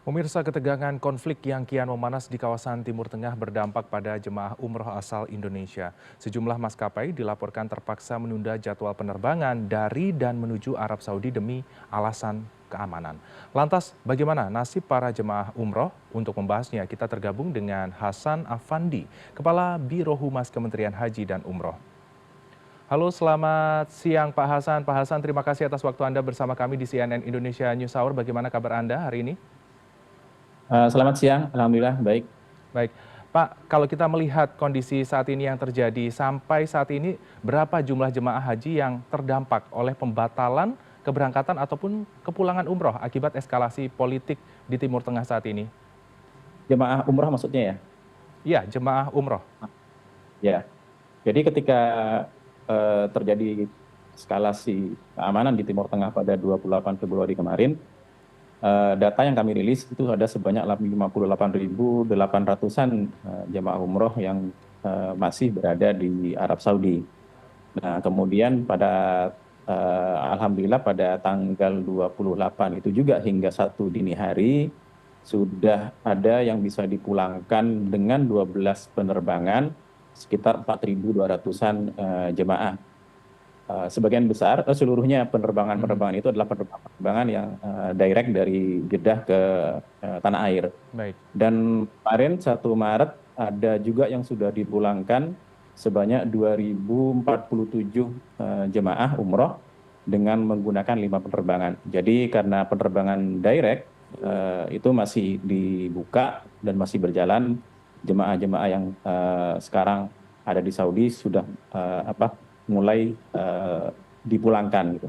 Pemirsa, ketegangan konflik yang kian memanas di kawasan Timur Tengah berdampak pada jemaah umroh asal Indonesia. Sejumlah maskapai dilaporkan terpaksa menunda jadwal penerbangan dari dan menuju Arab Saudi demi alasan keamanan. Lantas, bagaimana nasib para jemaah umroh? Untuk membahasnya, kita tergabung dengan Hasan Afandi, Kepala Biro Humas Kementerian Haji dan Umroh. Halo, selamat siang Pak Hasan. Pak Hasan, terima kasih atas waktu Anda bersama kami di CNN Indonesia News Hour. Bagaimana kabar Anda hari ini? Selamat siang, alhamdulillah baik. Baik, Pak, kalau kita melihat kondisi saat ini yang terjadi, sampai saat ini berapa jumlah jemaah haji yang terdampak oleh pembatalan keberangkatan ataupun kepulangan umroh akibat eskalasi politik di Timur Tengah saat ini? Jemaah umroh maksudnya ya? Iya, jemaah umroh. Ya. Jadi ketika terjadi eskalasi keamanan di Timur Tengah pada 28 Februari kemarin, data yang kami rilis itu ada sebanyak 58.800-an jemaah umroh yang masih berada di Arab Saudi. Nah, kemudian alhamdulillah pada tanggal 28 itu juga hingga 1 dini hari sudah ada yang bisa dipulangkan dengan 12 penerbangan sekitar 4.200-an jemaah. Sebagian besar, seluruhnya penerbangan-penerbangan itu adalah penerbangan yang direct dari Jeddah ke tanah air. Baik. Dan kemarin 1 Maret ada juga yang sudah dipulangkan sebanyak 2.047 jemaah umroh dengan menggunakan 5 penerbangan. Jadi karena penerbangan direct itu masih dibuka dan masih berjalan, jemaah-jemaah yang sekarang ada di Saudi sudah mulai dipulangkan gitu.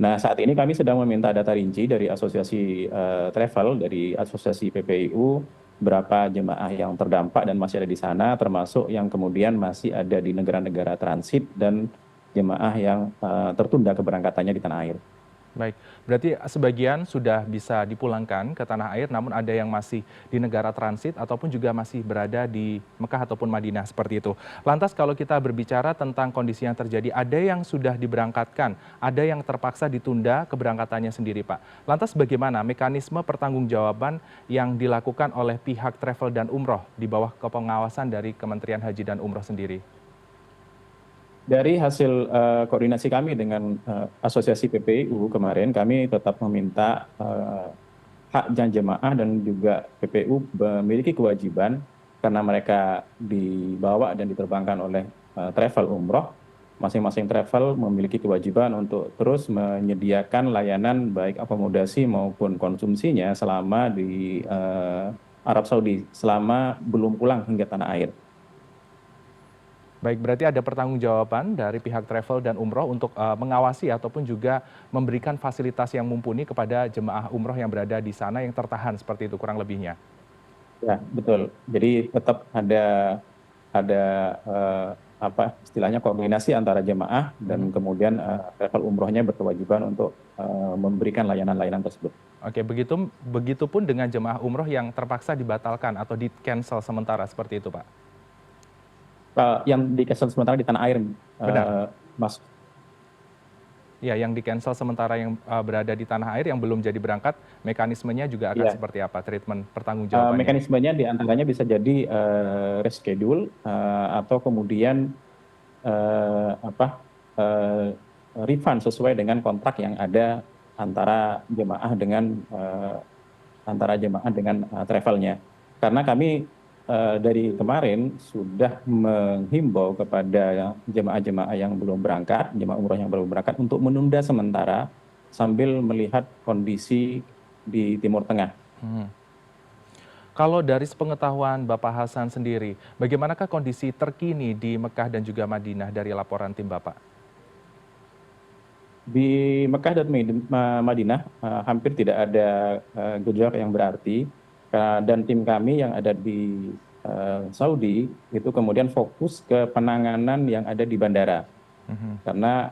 Nah, saat ini kami sedang meminta data rinci dari asosiasi travel, dari asosiasi PPIU, berapa jemaah yang terdampak dan masih ada di sana, termasuk yang kemudian masih ada di negara-negara transit dan jemaah yang tertunda keberangkatannya di tanah air. Baik, berarti sebagian sudah bisa dipulangkan ke tanah air, namun ada yang masih di negara transit ataupun juga masih berada di Mekah ataupun Madinah seperti itu. Lantas kalau kita berbicara tentang kondisi yang terjadi, ada yang sudah diberangkatkan, ada yang terpaksa ditunda keberangkatannya sendiri, Pak. Lantas bagaimana mekanisme pertanggungjawaban yang dilakukan oleh pihak travel dan umroh di bawah kepengawasan dari Kementerian Haji dan Umroh sendiri? Dari hasil koordinasi kami dengan asosiasi PPIU kemarin, kami tetap meminta hak jemaah dan juga PPU memiliki kewajiban karena mereka dibawa dan diterbangkan oleh travel umroh. Masing-masing travel memiliki kewajiban untuk terus menyediakan layanan baik akomodasi maupun konsumsinya selama di Arab Saudi, selama belum pulang hingga tanah air. Baik, berarti ada pertanggungjawaban dari pihak travel dan umroh untuk mengawasi ataupun juga memberikan fasilitas yang mumpuni kepada jemaah umroh yang berada di sana yang tertahan seperti itu kurang lebihnya. Ya, betul. Jadi tetap ada istilahnya koordinasi antara jemaah dan kemudian travel umrohnya berkewajiban untuk memberikan layanan-layanan tersebut. Oke, begitupun dengan jemaah umroh yang terpaksa dibatalkan atau di-cancel sementara seperti itu, Pak. Yang di-cancel sementara di tanah air, Benar. Mas. Ya, yang di-cancel sementara yang berada di tanah air yang belum jadi berangkat, mekanismenya juga akan seperti apa treatment pertanggungjawabannya? Mekanismenya diantaranya bisa jadi reschedule atau kemudian refund sesuai dengan kontrak yang ada antara jemaah dengan travelnya. Karena kami dari kemarin sudah menghimbau kepada jemaah-jemaah yang belum berangkat, jemaah umroh yang belum berangkat untuk menunda sementara sambil melihat kondisi di Timur Tengah. Kalau dari sepengetahuan Bapak Hasan sendiri, bagaimanakah kondisi terkini di Mekah dan juga Madinah dari laporan tim Bapak? Di Mekah dan Madinah hampir tidak ada gejolak yang berarti, dan tim kami yang ada di Saudi itu kemudian fokus ke penanganan yang ada di bandara. Karena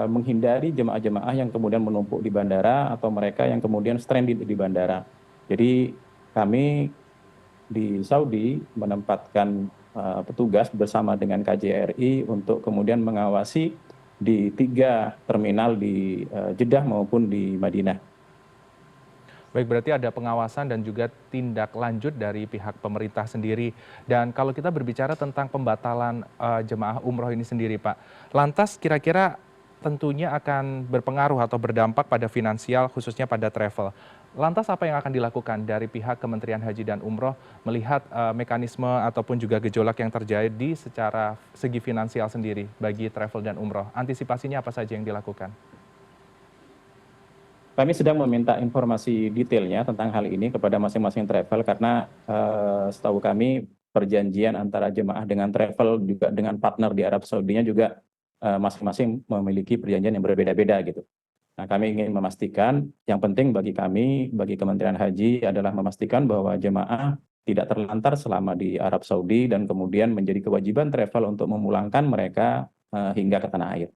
menghindari jemaah-jemaah yang kemudian menumpuk di bandara atau mereka yang kemudian stranded di bandara. Jadi kami di Saudi menempatkan petugas bersama dengan KJRI untuk kemudian mengawasi di 3 terminal di Jeddah maupun di Madinah. Baik, berarti ada pengawasan dan juga tindak lanjut dari pihak pemerintah sendiri. Dan kalau kita berbicara tentang pembatalan jemaah umroh ini sendiri, Pak, lantas kira-kira tentunya akan berpengaruh atau berdampak pada finansial, khususnya pada travel. Lantas apa yang akan dilakukan dari pihak Kementerian Haji dan Umroh melihat mekanisme ataupun juga gejolak yang terjadi secara segi finansial sendiri bagi travel dan umroh? Antisipasinya apa saja yang dilakukan? Kami sedang meminta informasi detailnya tentang hal ini kepada masing-masing travel karena setahu kami perjanjian antara jemaah dengan travel juga dengan partner di Arab Saudinya juga masing-masing memiliki perjanjian yang berbeda-beda gitu. Nah, kami ingin memastikan yang penting bagi kami, bagi Kementerian Haji adalah memastikan bahwa jemaah tidak terlantar selama di Arab Saudi dan kemudian menjadi kewajiban travel untuk memulangkan mereka hingga ke tanah air.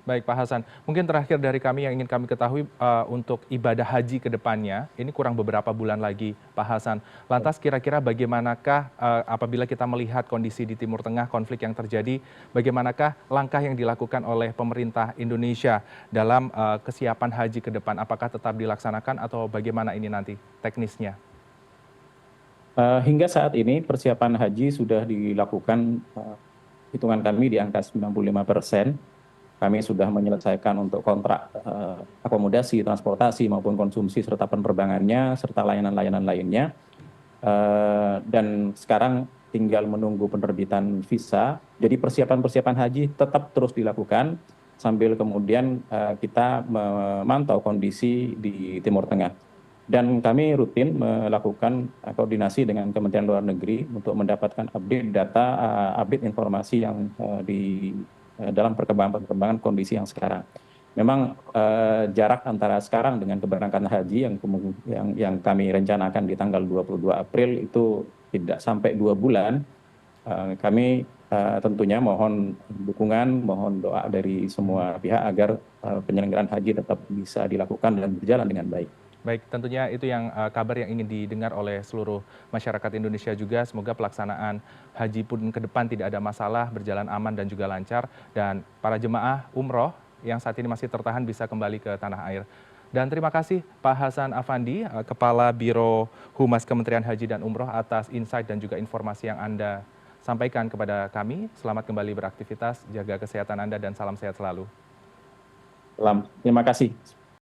Baik Pak Hasan, mungkin terakhir dari kami yang ingin kami ketahui untuk ibadah haji ke depannya, ini kurang beberapa bulan lagi Pak Hasan. Lantas kira-kira bagaimanakah apabila kita melihat kondisi di Timur Tengah, konflik yang terjadi, bagaimanakah langkah yang dilakukan oleh pemerintah Indonesia dalam kesiapan haji ke depan? Apakah tetap dilaksanakan atau bagaimana ini nanti teknisnya? Hingga saat ini persiapan haji sudah dilakukan hitungan kami di angka 95%. Kami sudah menyelesaikan untuk kontrak akomodasi, transportasi maupun konsumsi serta penerbangannya serta layanan-layanan lainnya. Dan sekarang tinggal menunggu penerbitan visa. Jadi persiapan-persiapan haji tetap terus dilakukan sambil kemudian kita memantau kondisi di Timur Tengah. Dan kami rutin melakukan koordinasi dengan Kementerian Luar Negeri untuk mendapatkan update data, update informasi yang di dalam perkembangan kondisi yang sekarang. Memang jarak antara sekarang dengan keberangkatan haji yang kami rencanakan di tanggal 22 April itu tidak sampai 2 bulan. Kami tentunya mohon dukungan, mohon doa dari semua pihak agar penyelenggaraan haji tetap bisa dilakukan dan berjalan dengan baik. Baik, tentunya itu yang kabar yang ingin didengar oleh seluruh masyarakat Indonesia juga. Semoga pelaksanaan haji pun ke depan tidak ada masalah, berjalan aman dan juga lancar. Dan para jemaah umroh yang saat ini masih tertahan bisa kembali ke tanah air. Dan terima kasih Pak Hasan Afandi, Kepala Biro Humas Kementerian Haji dan Umroh atas insight dan juga informasi yang Anda sampaikan kepada kami. Selamat kembali beraktivitas, jaga kesehatan Anda dan salam sehat selalu. Terima kasih.